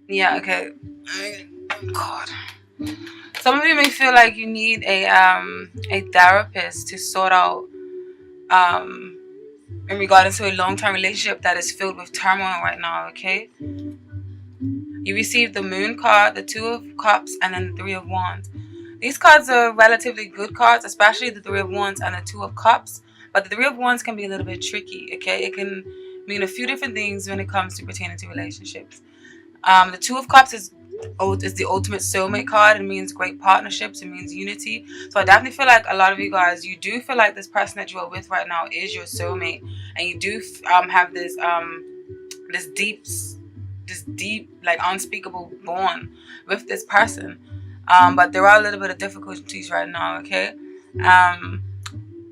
Yeah, okay. God. Some of you may feel like you need a therapist to sort out um in regard to a long-term relationship that is filled with turmoil right now, okay? You receive the Moon card, the Two of Cups, and then the Three of Wands. These cards are relatively good cards, especially the Three of Wands and the Two of Cups. But the Three of Wands can be a little bit tricky, okay? It can mean a few different things when it comes to pertaining to relationships. The Two of Cups is the ultimate soulmate card. It means great partnerships. It means unity. So I definitely feel like a lot of you guys, you do feel like this person that you are with right now is your soulmate, and you do have this deep, like unspeakable bond with this person. But there are a little bit of difficulties right now. Okay.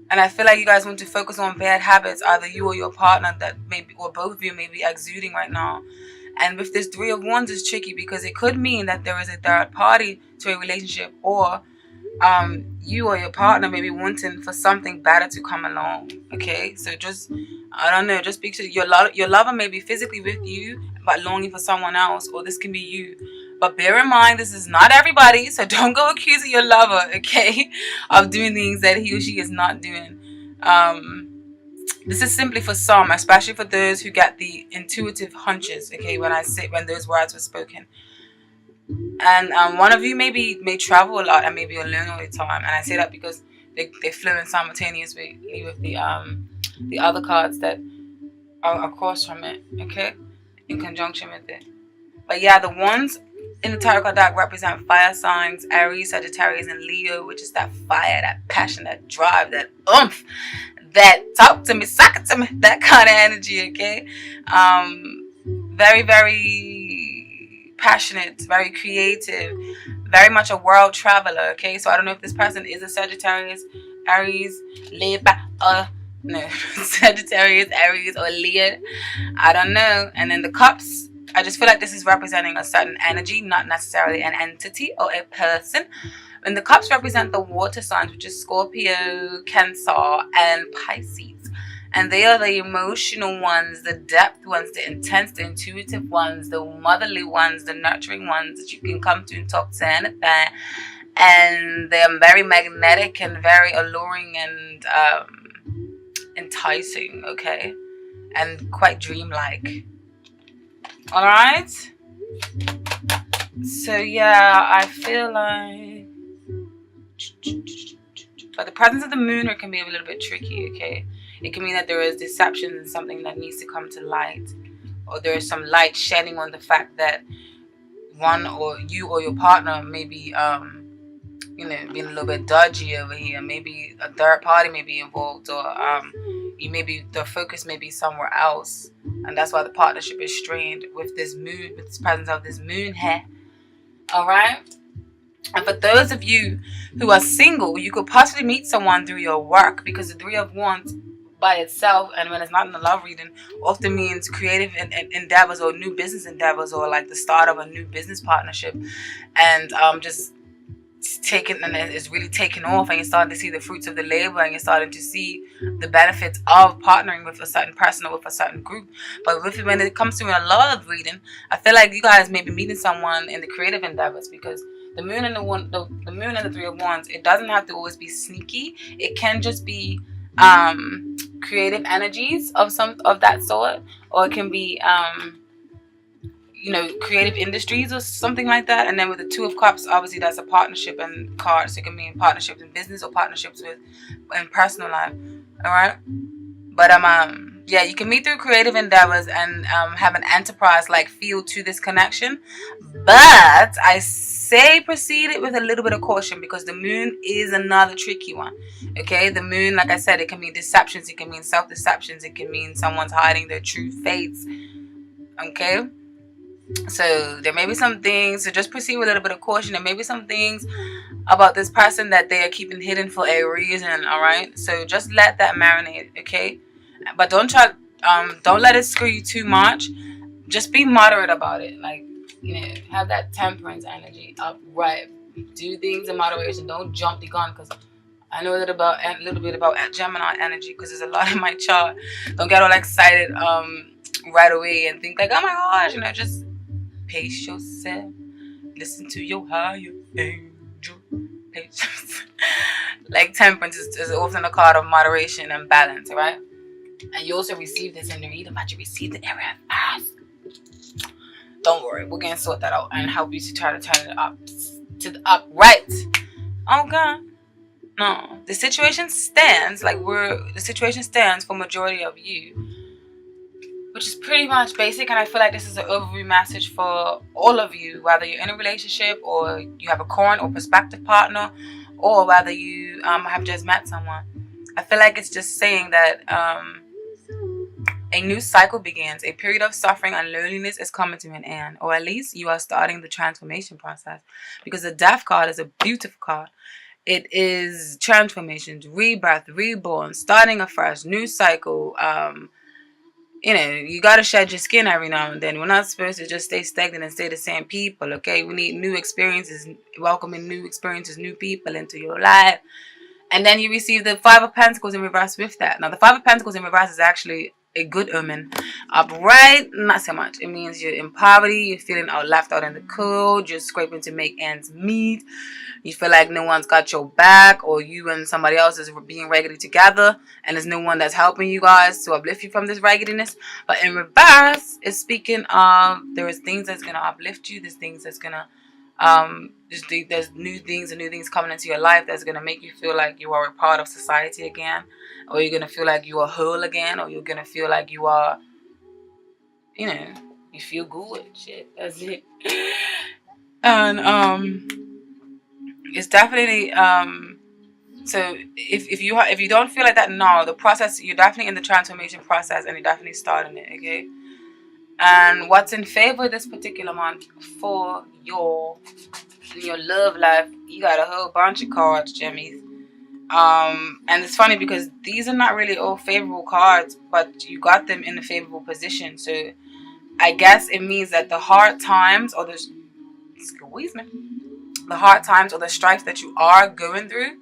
And I feel like you guys want to focus on bad habits, either you or your partner, that maybe, or both of you may be exuding right now. And with this Three of Wands is tricky because it could mean that there is a third party to a relationship, or you or your partner may be wanting for something better to come along. Okay, so just, I don't know, just because your lover may be physically with you but longing for someone else, or this can be you. But bear in mind, this is not everybody, so don't go accusing your lover, okay, of doing things that he or she is not doing. This is simply for some, especially for those who get the intuitive hunches, okay, when those words were spoken. And one of you may travel a lot and may be alone all the time. And I say that because they flow in simultaneously with the other cards that are across from it, okay, in conjunction with it. But yeah, the ones in the tarot card deck represent fire signs: Aries, Sagittarius, and Leo, which is that fire, that passion, that drive, that oomph, that talk to me, suck it to me, that kind of energy, okay? Very, very passionate, very creative, very much a world traveler, okay? So I don't know if this person is a Sagittarius, Aries, Leo, no, Sagittarius, Aries, or Leo. I don't know. And then the cups, I just feel like this is representing a certain energy, not necessarily an entity or a person. And the cups represent the water signs, which is Scorpio, Cancer, and Pisces. And they are the emotional ones, the depth ones, the intense, the intuitive ones, the motherly ones, the nurturing ones that you can come to and talk to anything. And they are very magnetic and very alluring and enticing, okay? And quite dreamlike. Alright? So yeah, I feel like, but the presence of the moon can be a little bit tricky, okay? It can mean that there is deception and something that needs to come to light, or there is some light shedding on the fact that one or you or your partner may be being a little bit dodgy over here. Maybe a third party may be involved, or the focus may be somewhere else, and that's why the partnership is strained with this moon, with this presence of this moon here. All right. And for those of you who are single, you could possibly meet someone through your work, because the Three of Wands by itself, and when it's not in the love reading, often means creative endeavors or new business endeavors, or like the start of a new business partnership. And just taken, and it's really taken off, and you're starting to see the fruits of the labor, and you're starting to see the benefits of partnering with a certain person or with a certain group. But when it comes to a love reading, I feel like you guys may be meeting someone in the creative endeavors, because the moon and the moon and the Three of Wands, it doesn't have to always be sneaky. It can just be creative energies of that sort, or it can be creative industries or something like that. And then with the Two of Cups, obviously that's a partnership and cards. So it can mean partnerships in business or partnerships in personal life. All right. But yeah, you can meet through creative endeavors and have an enterprise-like feel to this connection. But I say proceed it with a little bit of caution, because the moon is another tricky one. Okay, the moon, like I said, it can mean deceptions, it can mean self-deceptions, it can mean someone's hiding their true fates. Okay, so there may be some things, so just proceed with a little bit of caution. There may be some things about this person that they are keeping hidden for a reason. All right, so just let that marinate. Okay, but don't let it screw you too much. Just be moderate about it. Like, have that temperance energy up, right? Do things in moderation. Don't jump the gun, because I know a little bit about Gemini energy, because there's a lot in my chart. Don't get all excited right away and think like, oh my gosh, just Pace yourself. Listen to your higher angel. Patience. Like temperance is often a card of moderation and balance, right? And you also receive this in the reading, but you receive the area of ask. Don't worry, we're gonna sort that out and help you to try to turn it up to the upright. Oh God. No. The situation stands for majority of you, which is pretty much basic, and I feel like this is an overview message for all of you, whether you're in a relationship or you have a current or prospective partner, or whether you have just met someone. I feel like it's just saying that a new cycle begins. A period of suffering and loneliness is coming to an end, or at least you are starting the transformation process, because the Death card is a beautiful card. It is transformations, rebirth, reborn, starting afresh, new cycle. You got to shed your skin every now and then. We're not supposed to just stay stagnant and stay the same people, okay? We need new experiences, welcoming new experiences, new people into your life. And then you receive the Five of Pentacles in reverse with that. Now, the Five of Pentacles in reverse is actually a good omen. Upright, not so much. It means you're in poverty, you're feeling left out in the cold, you're scraping to make ends meet. You feel like no one's got your back, or you and somebody else is being raggedy together, and there's no one that's helping you guys to uplift you from this raggediness. But in reverse, it's speaking of there is things that's going to uplift you. There's things that's going to there's new things and new things coming into your life that's going to make you feel like you are a part of society again, or you're going to feel like you are whole again, or you're going to feel like you are, you feel good. Shit, that's it. And it's definitely so if you don't feel like that now, the process, you're definitely in the transformation process, and you're definitely starting it, okay? And what's in favor this particular month for your love life, you got a whole bunch of cards, Jimmies. And it's funny because these are not really all favorable cards, but you got them in a favorable position. So I guess it means that the hard times or the hard times or the strife that you are going through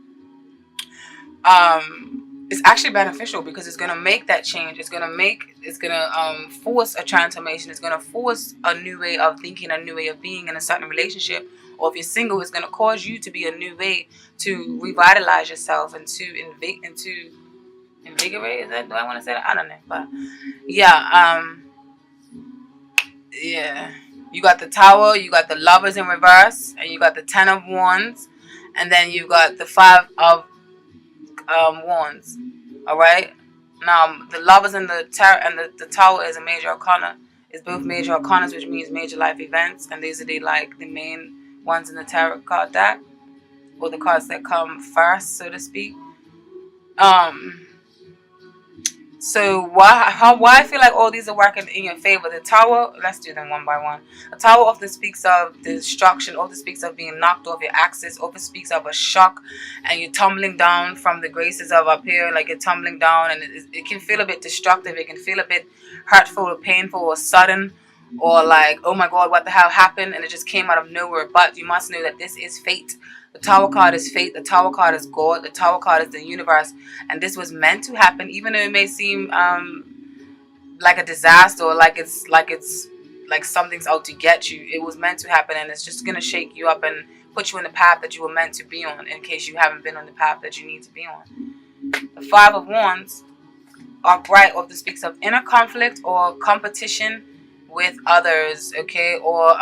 is actually beneficial, because it's gonna make that change. It's gonna force a transformation. It's gonna force a new way of thinking, a new way of being in a certain relationship. Or if you're single, it's gonna cause you to be a new way to revitalize yourself and to invigorate. Is that, do I want to say that? I don't know, but yeah, yeah. You got the Tower, you got the Lovers in reverse, and you got the Ten of Wands, and then you got the Five of Wands. All right. Now the Lovers and the Tower is a major arcana. It's both major arcanas, which means major life events, and these are the main ones in the tarot card deck, or the cards that come first, so to speak. So why I feel like all these are working in your favor. The Tower, let's do them one by one. The Tower often speaks of destruction, often speaks of being knocked off your axis, often speaks of a shock, and you're tumbling down from the graces of up here, like you're tumbling down, and it can feel a bit destructive. It can feel a bit hurtful or painful or sudden, or like, oh my God, what the hell happened? And it just came out of nowhere. But you must know that this is fate. The Tower card is fate. The Tower card is God. The Tower card is the universe. And this was meant to happen, even though it may seem like a disaster, or like it's like something's out to get you. It was meant to happen, and it's just going to shake you up and put you in the path that you were meant to be on, in case you haven't been on the path that you need to be on. The Five of Wands are bright, often speaks of inner conflict or competition with others, okay, or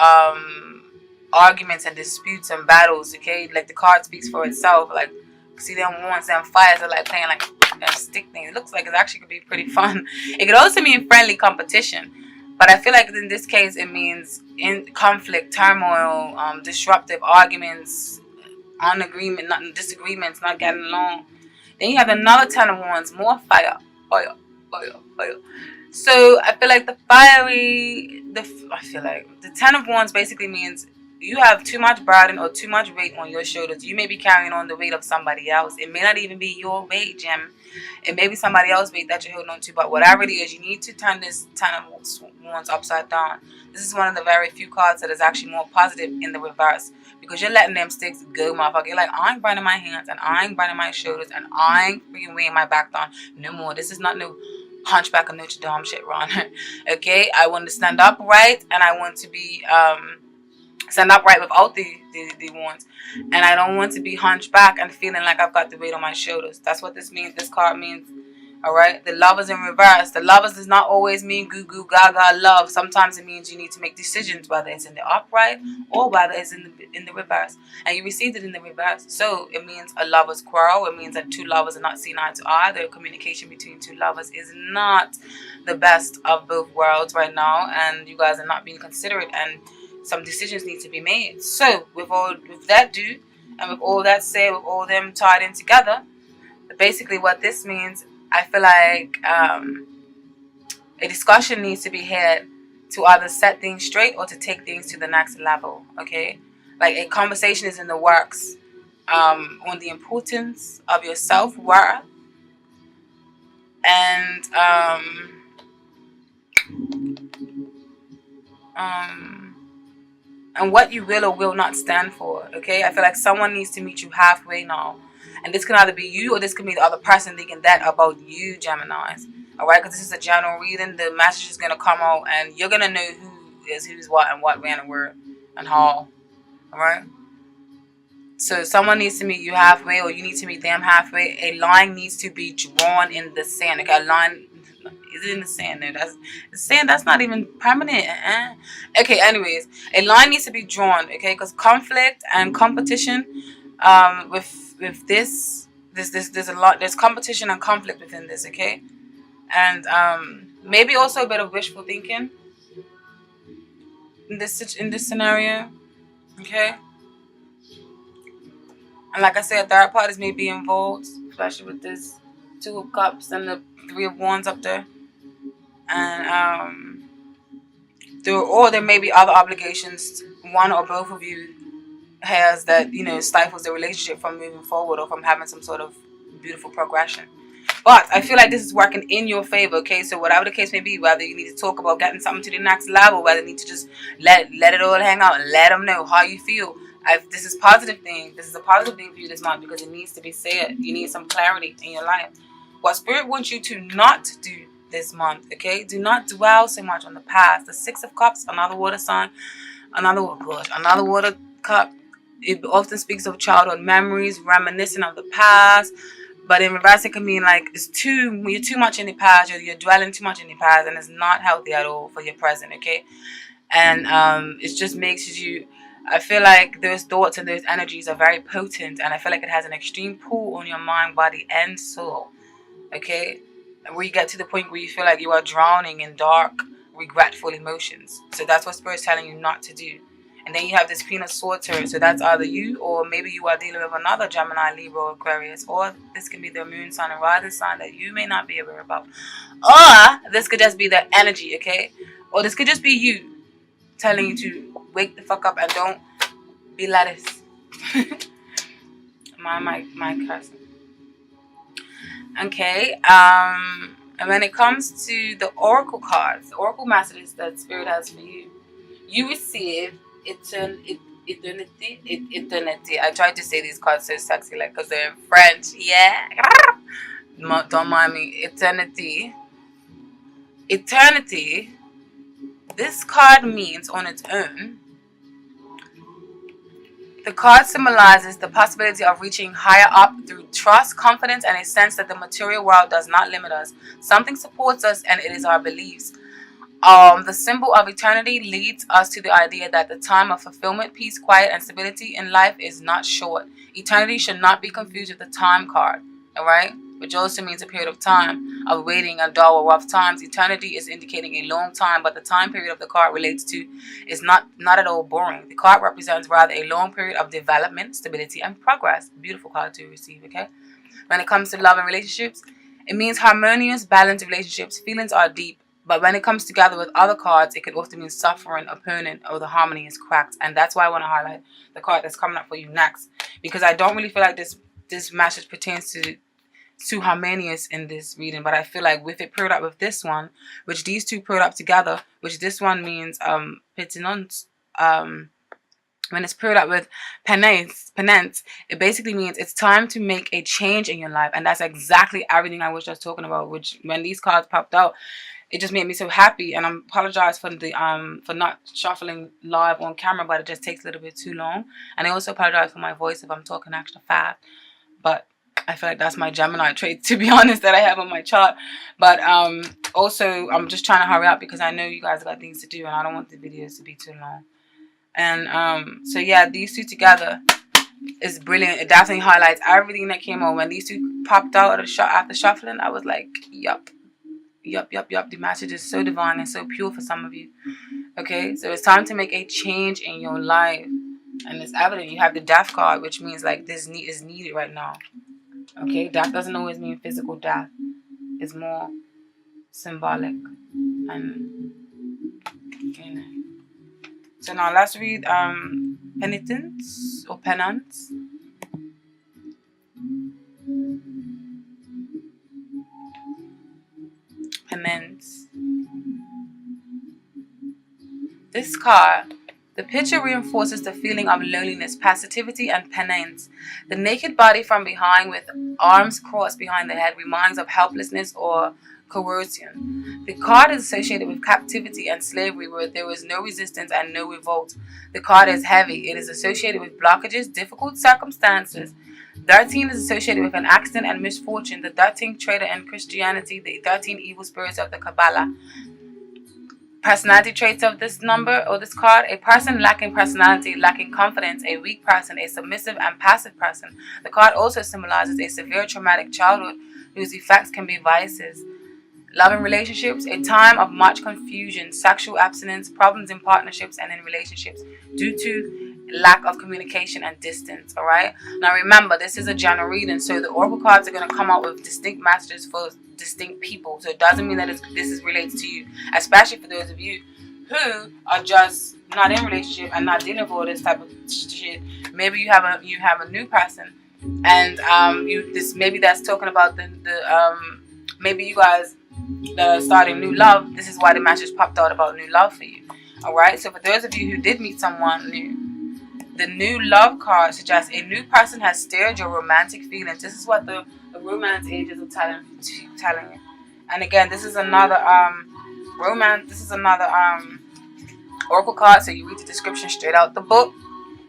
arguments and disputes and battles, okay? Like the card speaks for itself. Like, see them wands and fires are like playing like that stick thing. It looks like it actually could be pretty fun. It could also mean friendly competition, but I feel like in this case it means in conflict, turmoil, disruptive arguments, disagreements, not getting along. Then you have another Ten of Wands, more fire. So I feel like the Ten of Wands basically means you have too much burden or too much weight on your shoulders. You may be carrying on the weight of somebody else. It may not even be your weight, Jim. It may be somebody else's weight that you're holding on to. But whatever it is, you need to turn this Ten of Wands upside down. This is one of the very few cards that is actually more positive in the reverse, because you're letting them sticks go, motherfucker. You're like, I ain't burning my hands, and I ain't burning my shoulders, and I ain't freaking weighing my back down no more. This is not no Hunchback of Notre Dame shit, Ron. Okay, I want to stand upright, and I want to be stand upright without the ones, and I don't want to be hunchback and feeling like I've got the weight on my shoulders. That's what this means. This card means. All right, the Lovers in reverse. The Lovers does not always mean goo goo gaga love. Sometimes it means you need to make decisions, whether it's in the upright or whether it's in the reverse. And you received it in the reverse, so it means a lover's quarrel. It means that two lovers are not seen eye to eye. The communication between two lovers is not the best of both worlds right now, and you guys are not being considerate, and some decisions need to be made. So with that due, and with all that said, with all them tied in together, basically what this means, I feel like a discussion needs to be had to either set things straight or to take things to the next level. Okay, like a conversation is in the works on the importance of your self-worth and what you will or will not stand for. Okay, I feel like someone needs to meet you halfway now. And this can either be you or this can be the other person thinking that about you, Geminis. Alright, because this is a general reading. The message is going to come out and you're going to know who is who's what and what, when, and where, and how. Alright? So someone needs to meet you halfway or you need to meet them halfway. A line needs to be drawn in the sand. Okay, a line... Is it in the sand? No, that's the sand. That's not even permanent. Okay, anyways, a line needs to be drawn. Okay, because conflict and competition, with this, there's a lot. There's competition and conflict within this. Okay, and maybe also a bit of wishful thinking in this scenario. Okay, and like I said, third parties may be involved, especially with this Two of Cups and the Three of Wands up there. And there may be other obligations one or both of you has that, stifles the relationship from moving forward or from having some sort of beautiful progression. But I feel like this is working in your favor, okay? So whatever the case may be, whether you need to talk about getting something to the next level, whether you need to just let it all hang out and let them know how you feel. This is positive thing. This is a positive thing for you this month because it needs to be said. You need some clarity in your life. What Spirit wants you to not do this month, okay? Do not dwell so much on the past. The Six of Cups, another water sign, another water cup. It often speaks of childhood memories, reminiscing of the past. But in reverse, it can mean like you're too much in the past. You're dwelling too much in the past, and it's not healthy at all for your present, okay? And it just makes you. I feel like those thoughts and those energies are very potent, and I feel like it has an extreme pull on your mind, body, and soul. Okay, where you get to the point where you feel like you are drowning in dark, regretful emotions. So that's what Spirit's telling you not to do. And then you have this Queen of Swords here. So that's either you or maybe you are dealing with another Gemini, Libra, or Aquarius. Or this can be their moon sign and rising sign that you may not be aware about. Or this could just be their energy, okay? Or this could just be you telling you to wake the fuck up and don't be lettuce. my cousin. Okay, and when it comes to the oracle cards, the oracle messages that Spirit has for you, you receive eternity. I tried to say these cards so sexy, like, because they're in French. Yeah, don't mind me. Eternity. This card means on its own. The card symbolizes the possibility of reaching higher up through trust, confidence, and a sense that the material world does not limit us. Something supports us, and it is our beliefs. The symbol of eternity leads us to the idea that the time of fulfillment, peace, quiet, and stability in life is not short. Eternity should not be confused with the time card, all right? Which also means a period of time of waiting and dull or rough times. Eternity is indicating a long time, but the time period of the card relates to is not at all boring. The card represents rather a long period of development, stability, and progress. Beautiful card to receive, okay? When it comes to love and relationships, it means harmonious, balanced relationships. Feelings are deep, but when it comes together with other cards, it could often mean suffering, opponent, or the harmony is cracked. And that's why I want to highlight the card that's coming up for you next, because I don't really feel like this message pertains to harmonious in this reading, but I feel like with it paired up with this one, which these two paired up together, which this one means pertinence, When it's paired up with penance, it basically means it's time to make a change in your life. And that's exactly everything I was just talking about, which when these cards popped out, it just made me so happy. And I apologize for the for not shuffling live on camera, but it just takes a little bit too long. And I also apologize for my voice if I'm talking extra fast. But I feel like that's my Gemini trait, to be honest, that I have on my chart. But also, I'm just trying to hurry up because I know you guys got things to do and I don't want the videos to be too long. And so yeah, these two together is brilliant. It definitely highlights everything that came on. When these two popped out of the shot after shuffling, I was like, yup. The message is so divine and so pure for some of you. Okay, so it's time to make a change in your life. And it's evident. You have the death card, which means like this is needed right now. Okay, death doesn't always mean physical death. It's more symbolic. And you know. So now let's read penitence or penance. Penance. This card, the picture reinforces the feeling of loneliness, passivity, and penance. The naked body from behind with arms crossed behind the head reminds of helplessness or coercion. The card is associated with captivity and slavery where there is no resistance and no revolt. The card is heavy. It is associated with blockages, difficult circumstances. 13 is associated with an accident and misfortune. The 13th traitor in Christianity, the 13 evil spirits of the Kabbalah. Personality traits of this number or this card: a person lacking personality, lacking confidence, a weak person, a submissive and passive person. The card also symbolizes a severe traumatic childhood whose effects can be vices. Love and relationships, a time of much confusion, sexual abstinence, problems in partnerships and in relationships due to lack of communication and distance. All right. Now remember, this is a general reading, so the oracle cards are going to come out with distinct messages for distinct people. So it doesn't mean that this is related to you, especially for those of you who are just not in a relationship and not dealing with all this type of shit. Maybe you have a new person, and maybe that's talking about the maybe you guys that are starting new love. This is why the message popped out about new love for you. All right. So for those of you who did meet someone new, the new love card suggests a new person has stirred your romantic feelings. This is what the romance angels are telling you. And again, this is another romance. This is another oracle card. So you read the description straight out the book,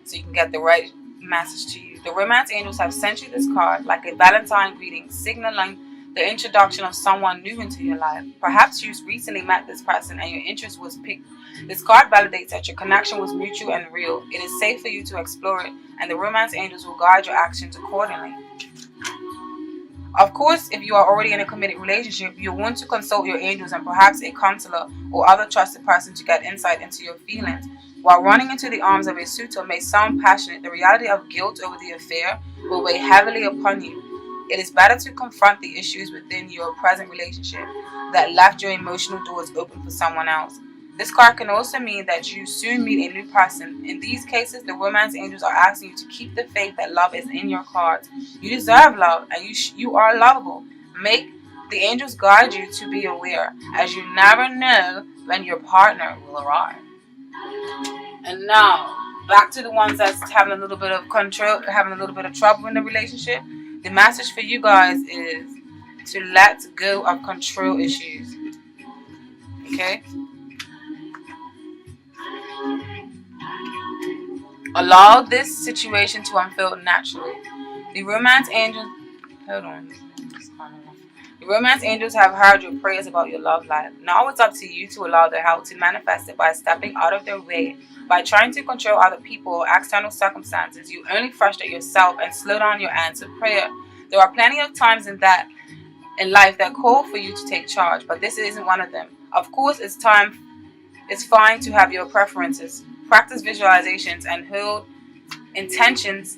so you can get the right message to you. The romance angels have sent you this card like a Valentine greeting, signaling the introduction of someone new into your life. Perhaps you recently met this person and your interest was piqued. This card validates that your connection was mutual and real. It is safe for you to explore it, and the romance angels will guide your actions accordingly. Of course, if you are already in a committed relationship, you'll want to consult your angels and perhaps a counselor or other trusted person to get insight into your feelings. While running into the arms of a suitor may sound passionate, the reality of guilt over the affair will weigh heavily upon you. It is better to confront the issues within your present relationship that left your emotional doors open for someone else. This card can also mean that you soon meet a new person. In these cases, the romance angels are asking you to keep the faith that love is in your cards. You deserve love, and you are lovable. Make the angels guide you to be aware, as you never know when your partner will arrive. And now, back to the ones that's having a little bit of control, having a little bit of trouble in the relationship. The message for you guys is to let go of control issues. Okay? Allow this situation to unfold naturally. The romance angels, hold on. The romance angels have heard your prayers about your love life. Now it's up to you to allow their help to manifest it by stepping out of their way. By trying to control other people or external circumstances, you only frustrate yourself and slow down your answered prayer. There are plenty of times in life that call for you to take charge, but this isn't one of them. Of course, it's fine to have your preferences. Practice visualizations and hold intentions,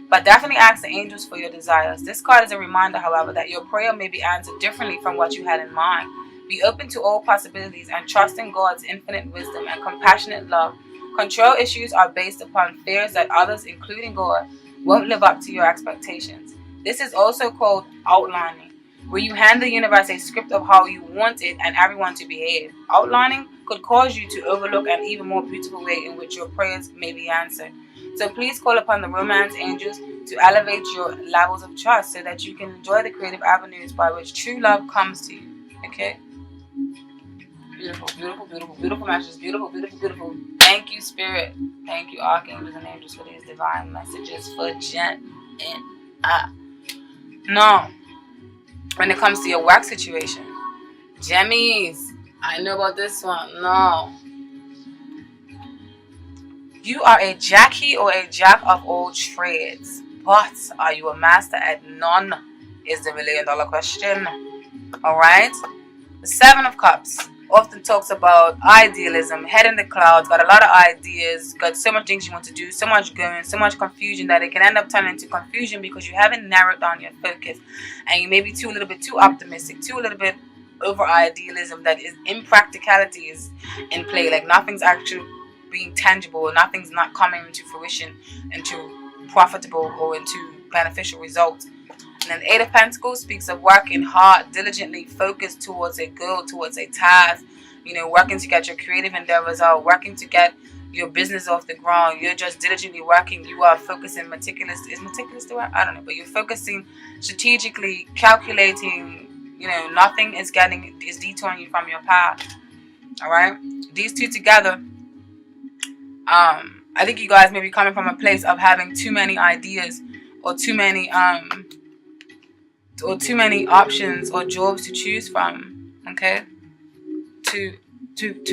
but definitely ask the angels for your desires. This card is a reminder, however, that your prayer may be answered differently from what you had in mind. Be open to all possibilities and trust in God's infinite wisdom and compassionate love. Control issues are based upon fears that others, including God, won't live up to your expectations. This is also called outlining, where you hand the universe a script of how you want it and everyone to behave. Outlining could cause you to overlook an even more beautiful way in which your prayers may be answered. So please call upon the romance angels to elevate your levels of trust so that you can enjoy the creative avenues by which true love comes to you. Okay? Beautiful, beautiful, beautiful, beautiful messages. Beautiful, beautiful, beautiful. Thank you, Spirit. Thank you, Archangels and Angels, for these divine messages for Jen and No. When it comes to your work situation, Gemmies, I know about this one. No. You are a Jackie or a Jack of all trades, but are you a master at none? Is the $1 million question. Alright? The Seven of Cups often talks about idealism, head in the clouds, got a lot of ideas, got so much things you want to do, so much going, so much confusion that it can end up turning into confusion because you haven't narrowed down your focus and you may be a little bit too optimistic, a little bit over idealism that is impracticality is in play. Like nothing's actually being tangible, nothing's not coming into fruition, into profitable or into beneficial results. And then the Eight of Pentacles speaks of working hard, diligently focused towards a goal, towards a task, working to get your creative endeavors out, working to get your business off the ground. You're just diligently working. You are focusing meticulous. Is meticulous the word? I don't know. But you're focusing strategically, calculating. Nothing is detouring you from your path. All right? These two together, I think you guys may be coming from a place of having too many ideas or too many options or jobs to choose from, okay, to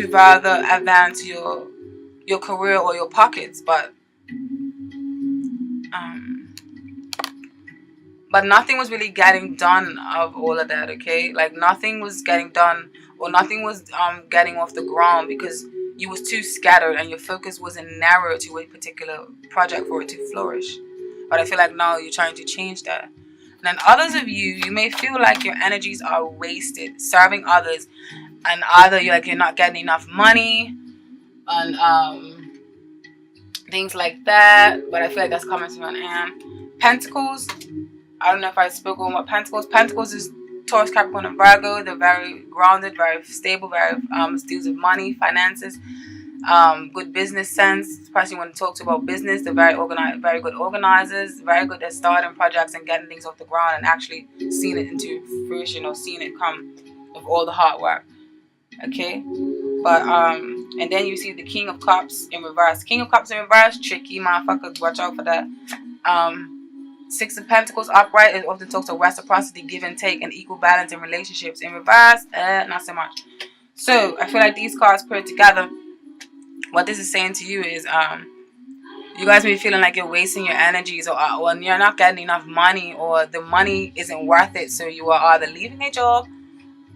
rather advance your career or your pockets, but nothing was really getting done of all of that, okay? Like nothing was getting done or nothing was getting off the ground because you was too scattered and your focus wasn't narrow to a particular project for it to flourish. But I feel like now you're trying to change that. And then others of you may feel like your energies are wasted serving others, and either you're not getting enough money and things like that. But I feel like that's coming to an end. Pentacles. I don't know if I spoke on what Pentacles. Pentacles is Taurus, Capricorn, and Virgo. They're very grounded, very stable, very deals with money, finances. Good business sense, especially when it talks about business. They're very organized, very good organizers, very good at starting projects and getting things off the ground and actually seeing it into fruition or seeing it come with all the hard work. Okay, but and then you see the King of Cups in reverse. King of Cups in reverse, tricky motherfuckers. Watch out for that. Six of Pentacles upright, it often talks of reciprocity, give and take, and equal balance in relationships. In reverse, not so much. So I feel like these cards put together, what this is saying to you is you guys may be feeling like you're wasting your energies or you're not getting enough money or the money isn't worth it. So you are either leaving a job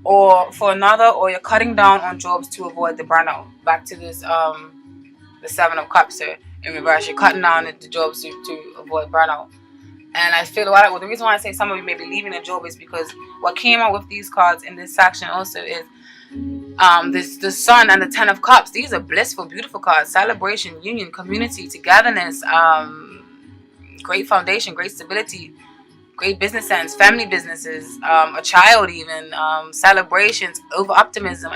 or for another, or you're cutting down on jobs to avoid the burnout. Back to this the Seven of Cups. So in reverse, you're cutting down the jobs to avoid burnout. And I feel the reason why I say some of you may be leaving a job is because what came out with these cards in this section also is the Sun and the Ten of Cups. These are blissful, beautiful cards. Celebration, union, community, togetherness, great foundation, great stability, great business sense, family businesses, a child even, celebrations, optimism,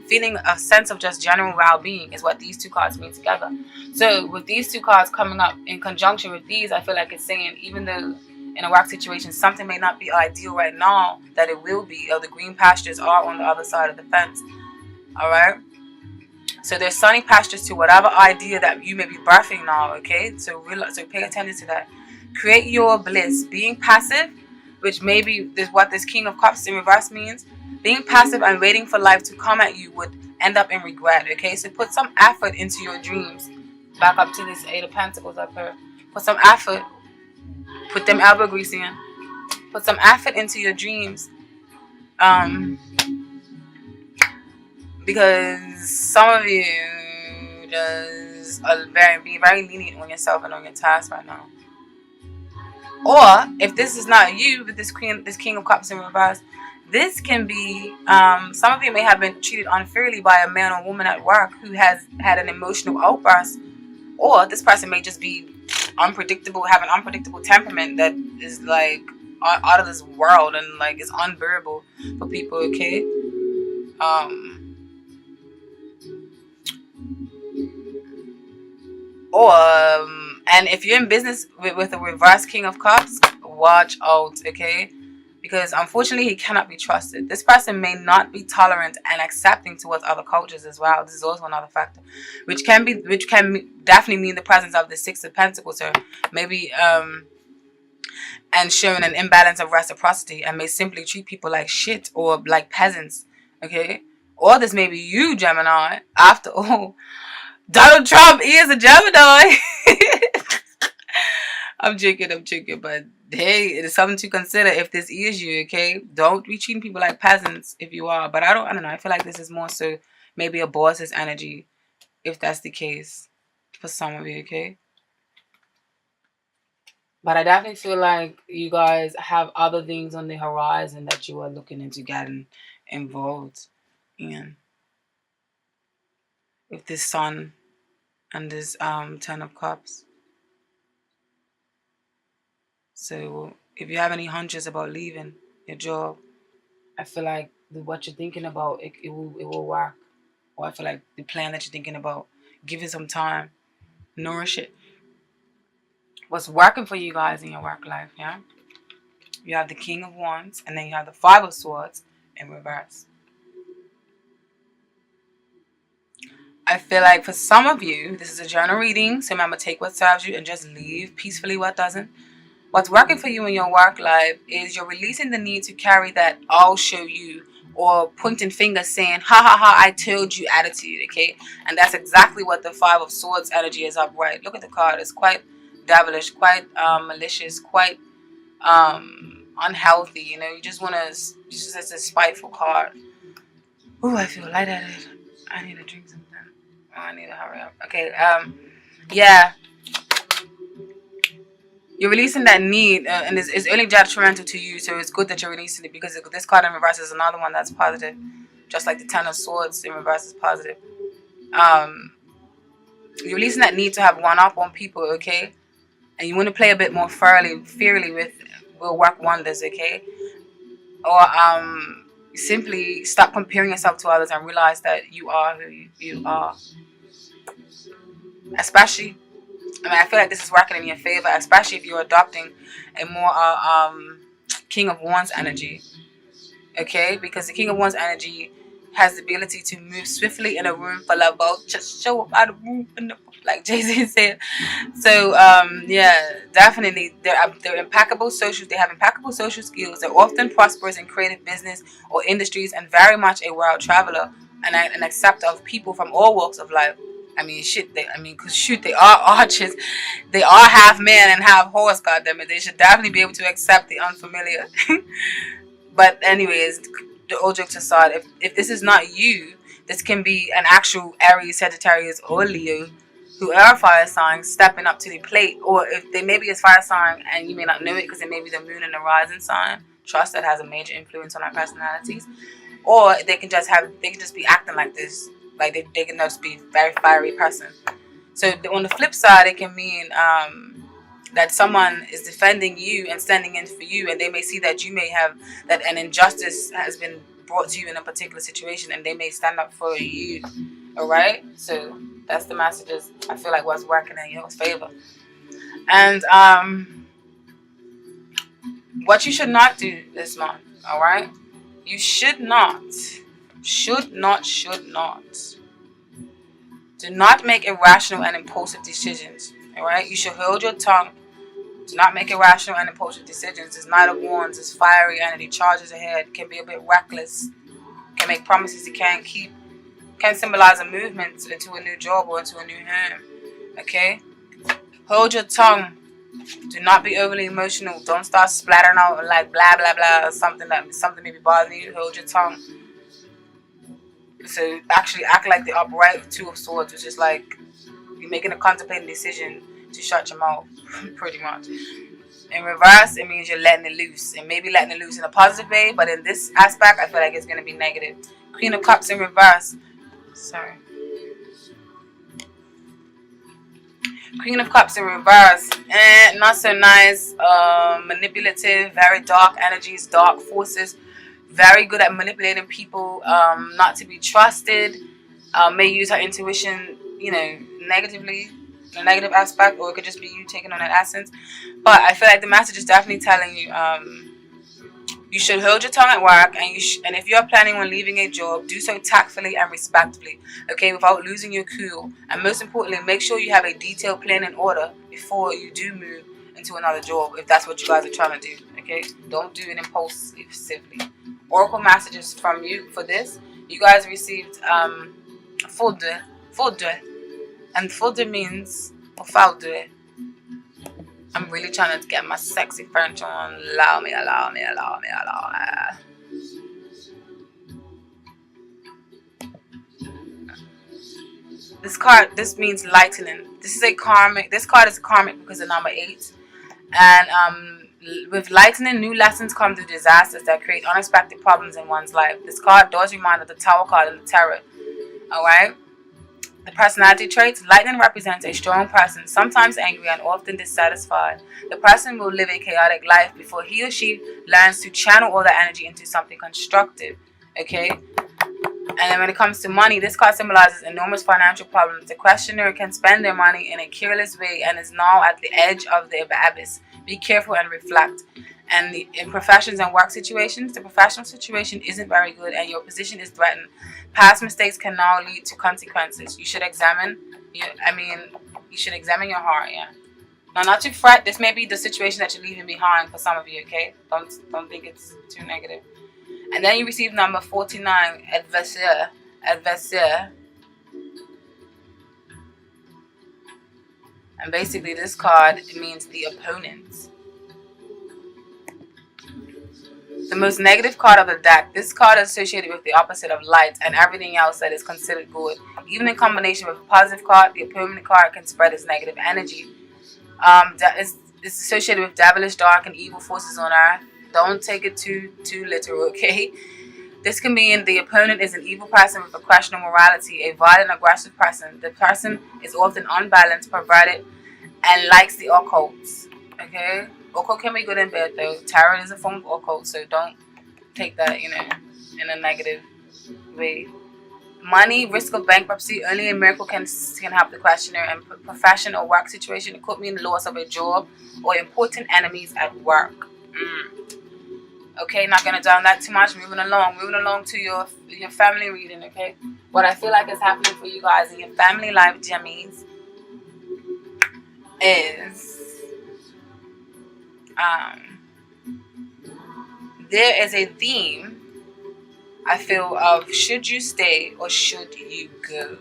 feeling a sense of just general well-being is what these two cards mean together. So with these two cards coming up in conjunction with these, I feel like it's saying even though in a work situation something may not be ideal right now, that it will be, or the green pastures are on the other side of the fence. Alright? So there's sunny pastures to whatever idea that you may be birthing now, okay? So pay attention to that. Create your bliss. Being passive, which maybe is what this King of Cups in reverse means. Being passive and waiting for life to come at you would end up in regret, okay? So put some effort into your dreams. Back up to this Eight of Pentacles up here. Put some effort. Put them elbow grease in. Put some effort into your dreams. Because some of you just are be very lenient on yourself and on your tasks right now. Or if this is not you, but this King of Cups in reverse, this can be some of you may have been treated unfairly by a man or woman at work who has had an emotional outburst, or this person may just be unpredictable, have an unpredictable temperament that is like out of this world and like is unbearable for people. Okay, Or and if you're in business with a reverse King of Cups, watch out, okay? Because unfortunately he cannot be trusted. This person may not be tolerant and accepting towards other cultures as well. This is also another factor, which can definitely mean the presence of the Six of Pentacles, or maybe and showing an imbalance of reciprocity, and may simply treat people like shit or like peasants, okay? Or this may be you, Gemini. After all, Donald Trump is a Gemini. I'm joking, but hey, it is something to consider if this is you, okay? Don't be treating people like peasants if you are. But I don't know. I feel like this is more so maybe a boss's energy, if that's the case for some of you, okay? But I definitely feel like you guys have other things on the horizon that you are looking into getting involved in. With this Sun and this Ten of Cups. So if you have any hunches about leaving your job, I feel like what you're thinking about, it will work. Or I feel like the plan that you're thinking about, give it some time, nourish it. What's working for you guys in your work life, yeah? You have the King of Wands, and then you have the Five of Swords in reverse. I feel like for some of you, this is a journal reading, so remember, take what serves you and just leave peacefully what doesn't. What's working for you in your work life is you're releasing the need to carry that "I'll show you" or pointing fingers saying "ha ha ha, I told you" attitude, okay? And that's exactly what the Five of Swords energy is upright. Look at the card. It's quite devilish, quite malicious, quite unhealthy. You know, you just want to. It's just a spiteful card. Ooh, I feel lightheaded. I need to drink something. Oh, I need to hurry up. Okay. Yeah. You're releasing that need, and it's only detrimental to you, so it's good that you're releasing it, because this card in reverse is another one that's positive, just like the Ten of Swords in reverse is positive. You're releasing that need to have one up on people, okay? And you want to play a bit more fairly with will work wonders, okay? Or simply stop comparing yourself to others and realize that you are who you are. Especially, I feel like this is working in your favor, especially if you're adopting a more King of Wands energy, okay? Because the King of Wands energy has the ability to move swiftly in a room full of both. Just show up out of the room, like Jay-Z said. So yeah, definitely they're impeccable social. They have impeccable social skills. They're often prosperous in creative business or industries, and very much a world traveler and an acceptor of people from all walks of life. They are archers. They are half man and half horse, goddammit. They should definitely be able to accept the unfamiliar. But anyways, the old jokes aside, if this is not you, this can be an actual Aries, Sagittarius, or Leo who are fire signs stepping up to the plate. Or if they maybe is fire sign and you may not know it because it may be the moon and the rising sign. Trust that has a major influence on our personalities. Or they can just be acting like this. Like they can just be very fiery person. So on the flip side, it can mean that someone is defending you and standing in for you, and they may see that you may have that an injustice has been brought to you in a particular situation, and they may stand up for you. All right, so that's the messages I feel like was working in your favor. And what you should not do this month, all right? You should not. Do not make irrational and impulsive decisions. All right, you should hold your tongue. Do not make irrational and impulsive decisions. It's Knight of Wands. It's fiery energy. Charges ahead. Can be a bit reckless. Can make promises you can't keep. Can symbolize a movement into a new job or into a new home. Okay? Hold your tongue. Do not be overly emotional. Don't start splattering out like blah blah blah or something may be bothering you. Hold your tongue. So actually act like the upright Two of Swords, which is like you're making a contemplating decision to shut your mouth, pretty much. In reverse, it means you're letting it loose, and maybe letting it loose in a positive way, but in this aspect, I feel like it's going to be negative. Queen of Cups in reverse. Sorry. Queen of Cups in reverse. Not so nice. Manipulative, very dark energies, dark forces. Very good at manipulating people, not to be trusted. May use her intuition, negatively. a negative aspect, or it could just be you taking on that essence. But I feel like the message is definitely telling you, you should hold your tongue at work, and and if you're planning on leaving a job, do so tactfully and respectfully, okay, without losing your cool. And most importantly, make sure you have a detailed plan in order before you do move into another job, if that's what you guys are trying to do, okay? Don't do it impulsively. Oracle messages from you for this. You guys received folder, and folder means folder. I'm really trying to get my sexy French on. Allow me. This means lightning. This card is a karmic because of number 8. And with lightning, new lessons come through disasters that create unexpected problems in one's life. This card does remind of the Tower card in the Tarot. Alright? The personality traits. Lightning represents a strong person, sometimes angry and often dissatisfied. The person will live a chaotic life before he or she learns to channel all the energy into something constructive. Okay? And then when it comes to money, this card symbolizes enormous financial problems. The questioner can spend their money in a careless way and is now at the edge of the abyss. Be careful and reflect. And in professions and work situations, the professional situation isn't very good and your position is threatened. Past mistakes can now lead to consequences. You should examine your heart, yeah. Now, not to fret, this may be the situation that you're leaving behind for some of you, okay? Don't think it's too negative. And then you receive number 49, adversaire. And basically this card, it means the opponent. The most negative card of the deck. This card is associated with the opposite of light and everything else that is considered good. Even in combination with a positive card, the opponent card can spread its negative energy. It's associated with devilish, dark, and evil forces on earth. Don't take it too literal, okay? This can mean the opponent is an evil person with a questionable morality, a violent, aggressive person. The person is often unbalanced, perverted, and likes the occult, okay? Occult can be good and bad though. Tarot is a form of occult, so don't take that, in a negative way. Money, risk of bankruptcy. Only a miracle can help the questioner. And profession or work situation, it could mean the loss of a job or important enemies at work. Okay, not gonna down that too much. Moving along to your family reading. Okay, what I feel like is happening for you guys in your family life, Gemmies, is there is a theme, I feel, of should you stay or should you go?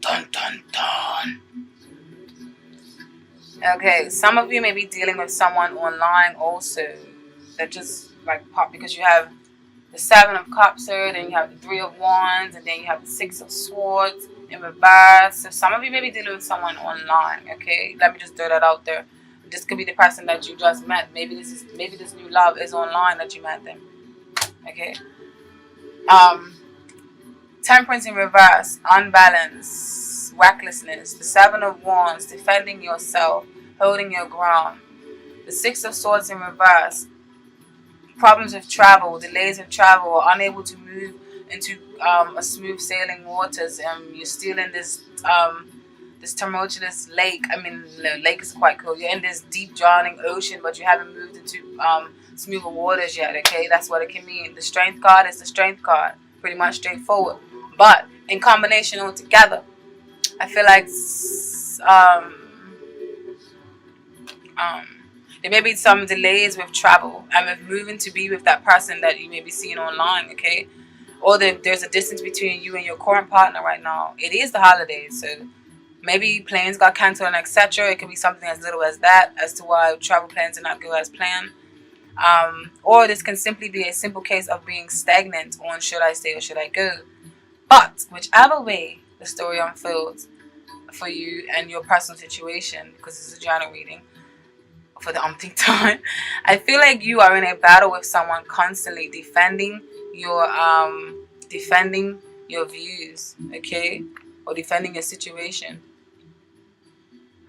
Dun dun dun. Okay, some of you may be dealing with someone online also that just like pop, because you have the 7 of Cups here, then you have the 3 of Wands, and then you have the 6 of Swords in reverse. So some of you may be dealing with someone online. Okay, let me just throw that out there. This could be the person that you just met. Maybe this new love is online that you met them. Okay. Temperance in reverse, unbalance, recklessness. The 7 of Wands, defending yourself, holding your ground. The 6 of Swords in reverse, problems with travel, delays with travel, or unable to move into a smooth sailing waters. You're still in this tumultuous lake. I mean, the lake is quite cool. You're in this deep drowning ocean, but you haven't moved into smoother waters yet. Okay, that's what it can mean. The Strength card is the Strength card, pretty much straightforward. But in combination altogether, I feel like there may be some delays with travel and with moving to be with that person that you may be seeing online, okay? Or there's a distance between you and your current partner right now. It is the holidays, so maybe plans got canceled and etc. It could be something as little as that, as to why travel plans did not go as planned. Or this can simply be a simple case of being stagnant on should I stay or should I go. But whichever way the story unfolds for you and your personal situation, because this is a journal reading for the umpteenth time, I feel like you are in a battle with someone constantly defending your views, okay, or defending your situation.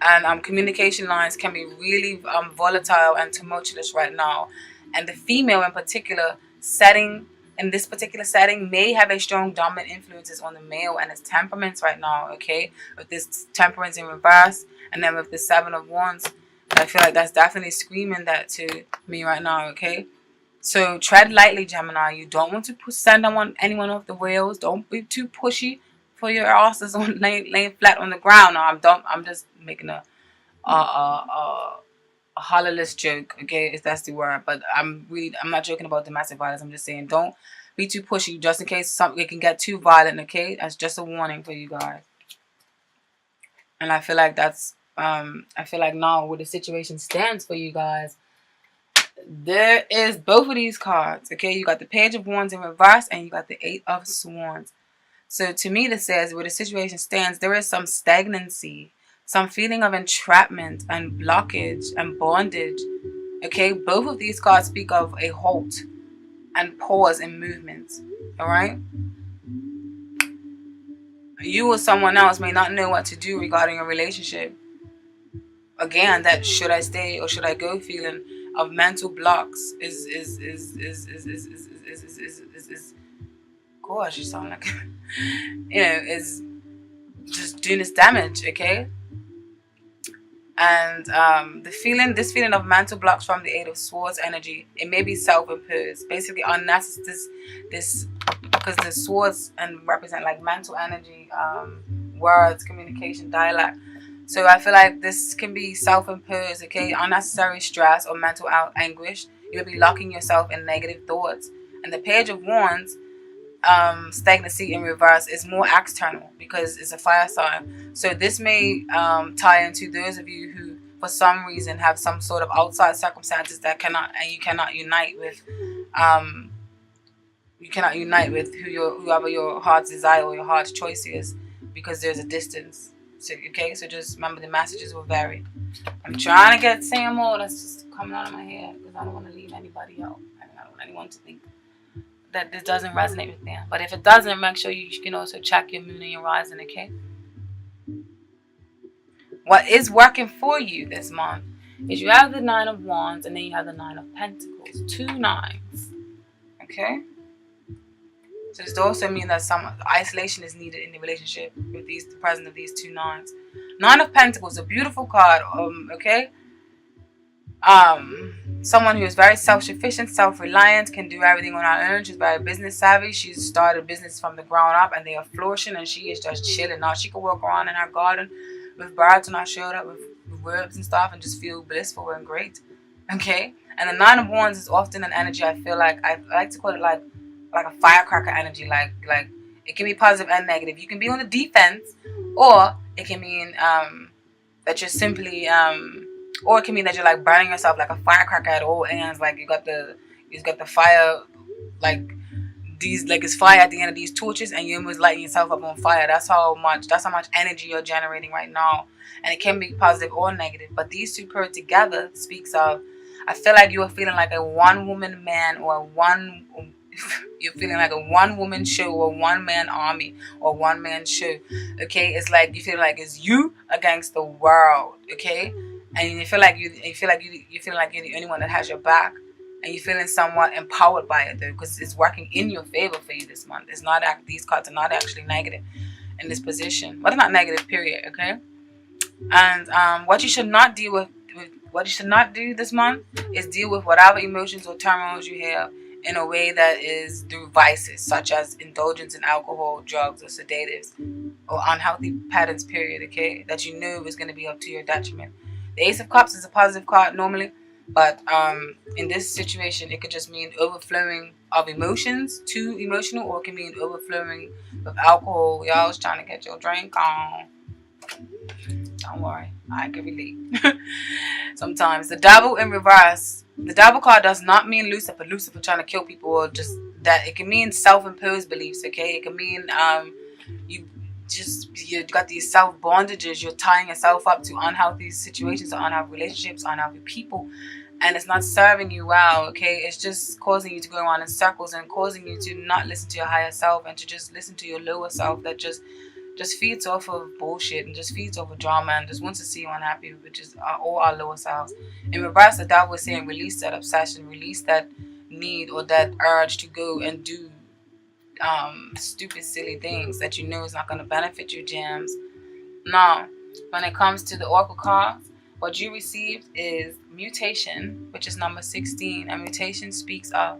And communication lines can be really volatile and tumultuous right now. And the female in particular setting in this particular setting may have a strong dominant influences on the male and his temperaments right now, okay? With this temperance in reverse, and then with the 7 of Wands, I feel like that's definitely screaming that to me right now, okay? So tread lightly, Gemini. You don't want to send anyone off the rails. Don't be too pushy for your asses on laying flat on the ground. No, I'm just making a hollerless joke, okay, if that's the word. But I'm not joking about domestic violence. I'm just saying don't be too pushy, just in case it can get too violent, okay? That's just a warning for you guys. And I feel like that's I feel like now where the situation stands for you guys, there is both of these cards, okay? You got the Page of Wands in reverse and you got the 8 of Swords. So to me, this says where the situation stands, there is some stagnancy, some feeling of entrapment and blockage and bondage. Okay, both of these cards speak of a halt and pause in movement. All right, you or someone else may not know what to do regarding a relationship. Again, that should I stay or should I go feeling of mental blocks is gosh, you sound like is just doing this damage, okay? And this feeling of mental blocks from the 8 of Swords energy, it may be self-imposed, basically unnecessary. This because the swords and represent like mental energy, words, communication, dialect. So I feel like this can be self-imposed, okay? Unnecessary stress or mental anguish. You'll be locking yourself in negative thoughts. And the Page of Wands, stagnancy in reverse, is more external because it's a fire sign. So this may tie into those of you who for some reason have some sort of outside circumstances that you cannot unite with whoever your heart's desire or your heart's choice is, because there's a distance. So okay, so just remember the messages will vary. I'm trying to get saying more that's just coming out of my head because I don't want to leave anybody out. I don't want anyone to think that this doesn't resonate with them. But if it doesn't, make sure you can also check your moon and your rising, okay? What is working for you this month is you have the 9 of Wands and then you have the 9 of Pentacles. 2 nines. Okay? So this also means that some isolation is needed in the relationship with the presence of these 2 nines. 9 of Pentacles, a beautiful card, okay? Someone who is very self-sufficient, self-reliant, can do everything on her own. She's very business savvy. She's started a business from the ground up and they are flourishing and she is just chilling. Now she can walk around in her garden with birds on her shoulder, with herbs and stuff, and just feel blissful and great. Okay? And the 9 of Wands is often an energy, I feel like, I like to call it like a firecracker energy. Like it can be positive and negative. You can be on the defense, or it can mean that you're simply or it can mean that you're like burning yourself like a firecracker at all ends. Like you got the fire, like it's fire at the end of these torches, and you're almost lighting yourself up on fire. That's how much energy you're generating right now, and it can be positive or negative. But these two paired together speaks of, I feel like you are feeling like a one-woman man or you're feeling like a one-woman show or one-man army or one-man show. Okay, it's like you feel like it's you against the world. Okay, and you feel like you're the only one that has your back, and you're feeling somewhat empowered by it though, because it's working in your favor for you this month. It's not these cards are not actually negative in this position, but it's not negative. Period. Okay, and what you should not deal with. What you should not do this month is deal with whatever emotions or turmoils you have in a way that is through vices, such as indulgence in alcohol, drugs, or sedatives, or unhealthy patterns, period, okay? That you know is going to be up to your detriment. The Ace of Cups is a positive card normally, but in this situation, it could just mean overflowing of emotions, too emotional, or it can mean overflowing of alcohol. Y'all was trying to get your drink on. Don't worry, I can relate. Sometimes the Devil in reverse. The Devil card does not mean Lucifer trying to kill people, or just that. It can mean self-imposed beliefs. Okay, it can mean you got these self-bondages. You're tying yourself up to unhealthy situations, or unhealthy relationships, unhealthy people, and it's not serving you well. Okay, it's just causing you to go around in circles and causing you to not listen to your higher self and to just listen to your lower self that just feeds off of bullshit and just feeds off of drama and just wants to see you unhappy, which is all our lower selves. In reverse, the Devil is saying release that obsession, release that need or that urge to go and do stupid, silly things that you know is not going to benefit your gems. Now, when it comes to the oracle cards, what you received is mutation, which is number 16. And mutation speaks of